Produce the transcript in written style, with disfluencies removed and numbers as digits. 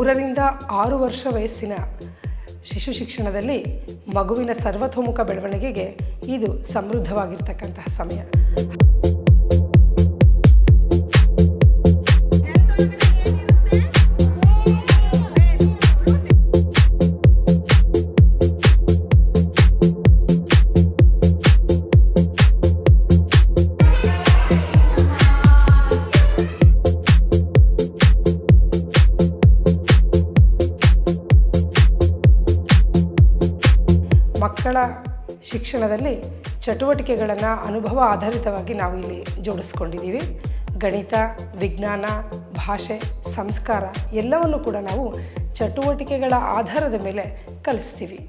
3 ರಿಂದ 6 ವರ್ಷ ವಯಸ್ಸಿನ ಶಿಶು ಶಿಕ್ಷಣದಲ್ಲಿ ಮಗುವಿನ ಸರ್ವತೋಮುಖ ಬೆಳವಣಿಗೆಗೆ ಇದು ಸಮೃದ್ಧವಾಗಿರ್ತಕ್ಕಂತಹ ಸಮಯ. ಮಕ್ಕಳ ಶಿಕ್ಷಣದಲ್ಲಿ ಚಟುವಟಿಕೆಗಳನ್ನು ಅನುಭವ ಆಧಾರಿತವಾಗಿ ನಾವು ಇಲ್ಲಿ ಜೋಡಿಸ್ಕೊಂಡಿದ್ದೀವಿ. ಗಣಿತ, ವಿಜ್ಞಾನ, ಭಾಷೆ, ಸಂಸ್ಕಾರ ಎಲ್ಲವನ್ನು ಕೂಡ ನಾವು ಚಟುವಟಿಕೆಗಳ ಆಧಾರದ ಮೇಲೆ ಕಲಿಸ್ತೀವಿ.